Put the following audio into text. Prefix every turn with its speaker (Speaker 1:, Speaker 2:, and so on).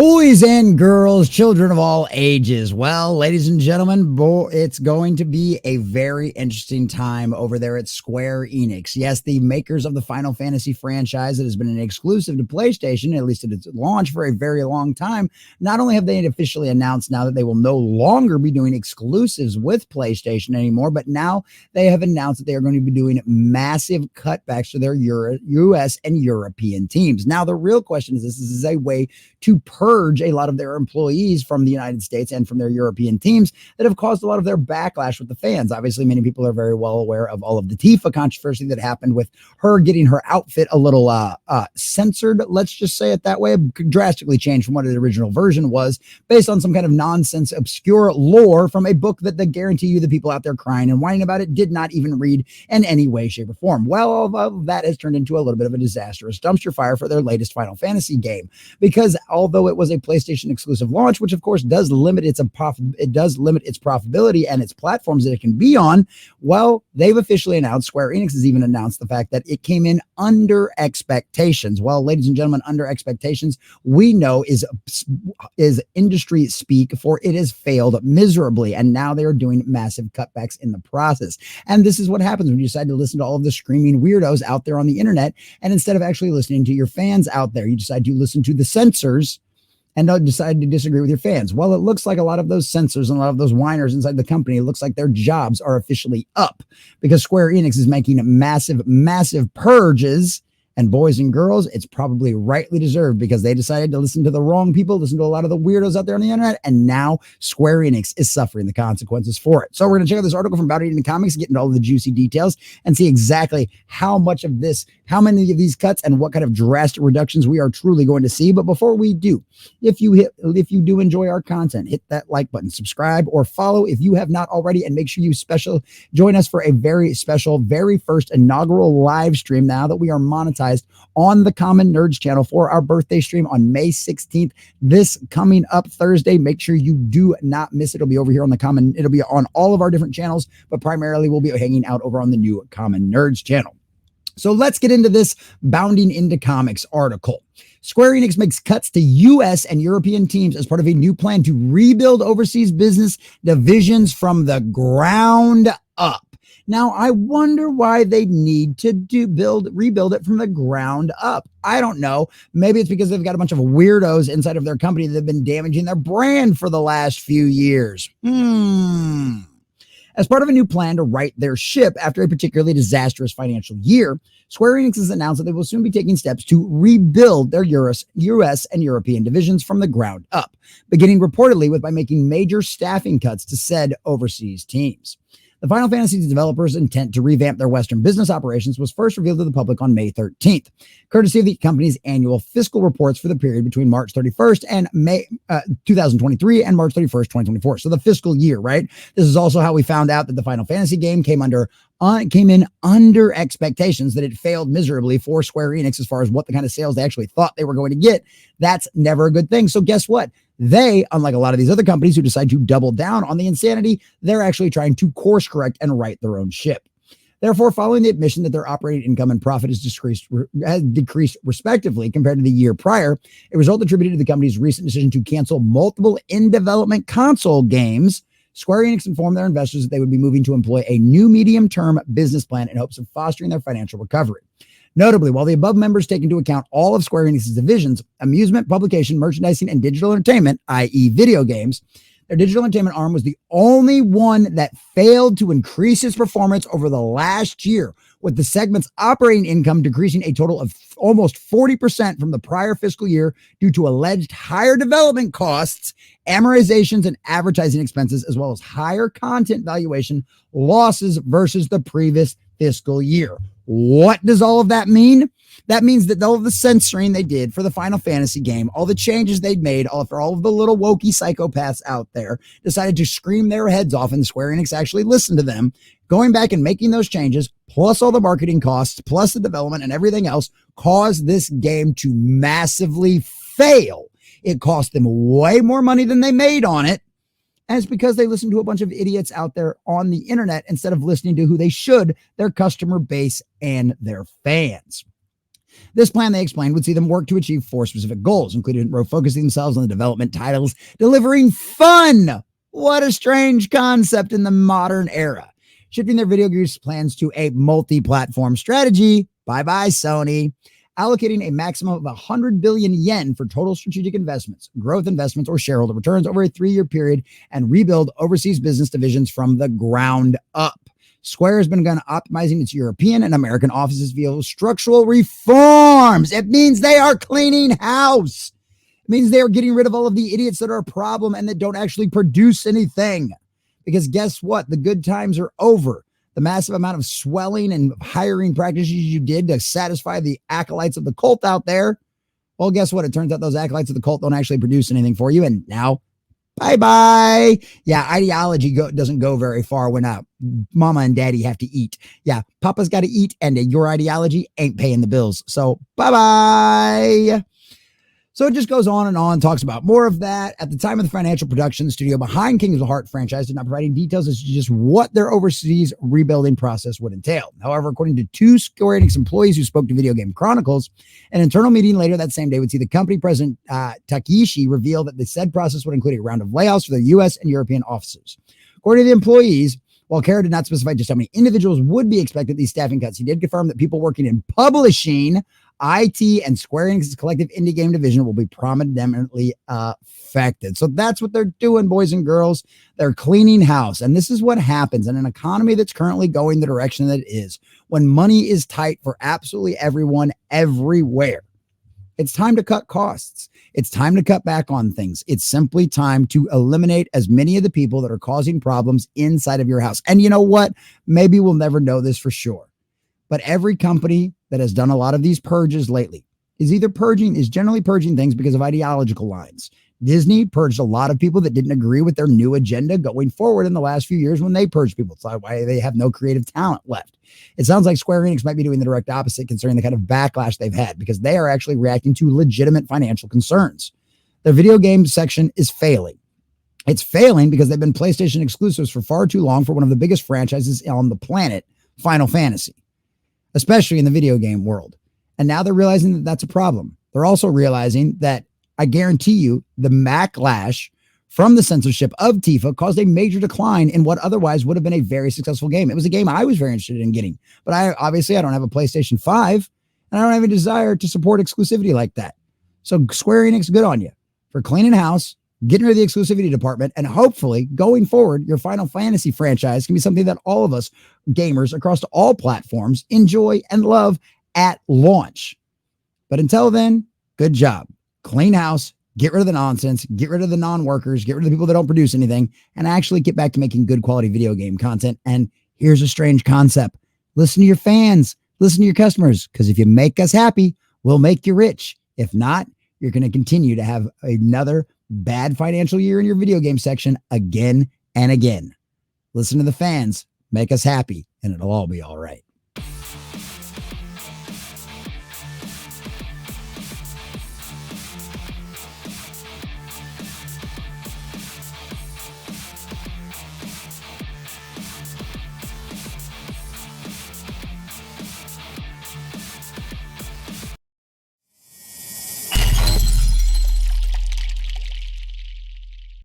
Speaker 1: Boys and girls, children of all ages. Well, ladies and gentlemen, it's going to be a very interesting time over there at Square Enix. Yes, the makers of the Final Fantasy franchise that has been an exclusive to PlayStation, at least at its launch for a very long time. Not only have they officially announced now that they will no longer be doing exclusives with PlayStation anymore, but now they have announced that they are going to be doing massive cutbacks to their US and European teams. Now, the real question is this is a way to purge a lot of their employees from the United States and from their European teams that have caused a lot of their backlash with the fans. Obviously, many people are very well aware of all of the Tifa controversy that happened with her getting her outfit a little censored, let's just say it that way, drastically changed from what the original version was, based on some kind of nonsense, obscure lore from a book that they guarantee you the people out there crying and whining about it did not even read in any way, shape, or form. Well, all of that has turned into a little bit of a disastrous dumpster fire for their latest Final Fantasy game, because although it was a PlayStation exclusive launch, which of course does limit its profitability and its platforms that it can be on, well, they've officially announced, Square Enix has even announced the fact that it came in under expectations. Well, ladies and gentlemen, under expectations, we know is industry speak, for it has failed miserably, and now they are doing massive cutbacks in the process. And this is what happens when you decide to listen to all of the screaming weirdos out there on the internet, and instead of actually listening to your fans out there, you decide to listen to the censors and don't decide to disagree with your fans. Well, it looks like a lot of those censors and a lot of those whiners inside the company, it looks like their jobs are officially up, because Square Enix is making massive purges. And boys and girls, it's probably rightly deserved, because they decided to listen to the wrong people, listen to a lot of the weirdos out there on the internet, and now Square Enix is suffering the consequences for it. So we're going to check out this article from About Eating Comics, get into all the juicy details, and see exactly how many of these cuts and what kind of drastic reductions we are truly going to see. But before we do, if you do enjoy our content, hit that like button, subscribe, or follow if you have not already, and make sure you join us for a very special, very first inaugural live stream now that we are monetized on the Common Nerds channel for our birthday stream on May 16th, this coming up Thursday. Make sure you do not miss it. It'll be over here on it'll be on all of our different channels, but primarily we'll be hanging out over on the new Common Nerds channel. So let's get into this Bounding into Comics article. Square Enix makes cuts to US and European teams as part of a new plan to rebuild overseas business divisions from the ground up. Now, I wonder why they need to rebuild it from the ground up. I don't know. Maybe it's because they've got a bunch of weirdos inside of their company that have been damaging their brand for the last few years. As part of a new plan to right their ship after a particularly disastrous financial year, Square Enix has announced that they will soon be taking steps to rebuild their US and European divisions from the ground up, beginning reportedly by making major staffing cuts to said overseas teams. The Final Fantasy developers' intent to revamp their Western business operations was first revealed to the public on May 13th, courtesy of the company's annual fiscal reports for the period between March 31st and May 2023 and March 31st, 2024. So the fiscal year, right? This is also how we found out that the Final Fantasy game came in under expectations, that it failed miserably for Square Enix as far as what the kind of sales they actually thought they were going to get. That's never a good thing. So guess what? They, unlike a lot of these other companies who decide to double down on the insanity, they're actually trying to course correct and right their own ship. Therefore, following the admission that their operating income and profit has decreased respectively compared to the year prior, a result attributed to the company's recent decision to cancel multiple in-development console games, Square Enix informed their investors that they would be moving to employ a new medium-term business plan in hopes of fostering their financial recovery. Notably, while the above members take into account all of Square Enix's divisions, amusement, publication, merchandising, and digital entertainment, i.e. video games, their digital entertainment arm was the only one that failed to increase its performance over the last year, with the segment's operating income decreasing a total of almost 40% from the prior fiscal year due to alleged higher development costs, amortizations, and advertising expenses, as well as higher content valuation losses versus the previous fiscal year. What does all of that mean? That means that all of the censoring they did for the Final Fantasy game, all the changes they'd made, for all of the little wokey psychopaths out there decided to scream their heads off, and Square Enix actually listened to them, going back and making those changes, plus all the marketing costs, plus the development and everything else, caused this game to massively fail. It cost them way more money than they made on it. And it's because they listen to a bunch of idiots out there on the internet instead of listening to who they should, their customer base and their fans. This plan, they explained, would see them work to achieve 4 specific goals, including focusing themselves on the development titles, delivering fun. What a strange concept in the modern era. Shifting their video games plans to a multi-platform strategy. Bye-bye, Sony. Allocating a maximum of 100 billion yen for total strategic investments, growth investments, or shareholder returns over a 3-year period, and rebuild overseas business divisions from the ground up. Square has been optimizing its European and American offices via structural reforms. It means they are cleaning house. It means they are getting rid of all of the idiots that are a problem and that don't actually produce anything. Because guess what? The good times are over. The massive amount of swelling and hiring practices you did to satisfy the acolytes of the cult out there. Well, guess what? It turns out those acolytes of the cult don't actually produce anything for you. And now, bye-bye. Yeah, ideology doesn't go very far when mama and daddy have to eat. Yeah, papa's got to eat, and your ideology ain't paying the bills. So bye-bye. So it just goes on and on, talks about more of that. At the time of the financial production, the studio behind Kingdom Hearts franchise did not provide any details as to just what their overseas rebuilding process would entail. However, according to 2 Square Enix employees who spoke to Video Game Chronicles, an internal meeting later that same day would see the company president, Takeshi, reveal that the said process would include a round of layoffs for their U.S. and European offices. According to the employees, while Kara did not specify just how many individuals would be expected these staffing cuts, he did confirm that people working in publishing, IT, and Square Enix's collective indie game division will be prominently affected. So that's what they're doing, boys and girls. They're cleaning house. And this is what happens in an economy that's currently going the direction that it is. When money is tight for absolutely everyone, everywhere, it's time to cut costs. It's time to cut back on things. It's simply time to eliminate as many of the people that are causing problems inside of your house. And you know what? Maybe we'll never know this for sure. But every company that has done a lot of these purges lately is generally purging things because of ideological lines. Disney purged a lot of people that didn't agree with their new agenda going forward in the last few years when they purged people. It's like why they have no creative talent left. It sounds like Square Enix might be doing the direct opposite concerning the kind of backlash they've had because they are actually reacting to legitimate financial concerns. The video game section is failing. It's failing because they've been PlayStation exclusives for far too long for one of the biggest franchises on the planet, Final Fantasy, especially in the video game world. And now they're realizing that that's a problem. They're also realizing that, I guarantee you, the backlash from the censorship of Tifa caused a major decline in what otherwise would have been a very successful game. It was a game I was very interested in getting, but I don't have a PlayStation 5 and I don't have a desire to support exclusivity like that. So Square Enix, good on you for cleaning house, getting rid of the exclusivity department, and hopefully going forward, your Final Fantasy franchise can be something that all of us gamers across all platforms enjoy and love at launch. But until then, good job. Clean house, get rid of the nonsense, get rid of the non-workers, get rid of the people that don't produce anything, and actually get back to making good quality video game content. And here's a strange concept. Listen to your fans, listen to your customers, because if you make us happy, we'll make you rich. If not, you're going to continue to have another bad financial year in your video game section again and again. Listen to the fans, make us happy, and it'll all be all right.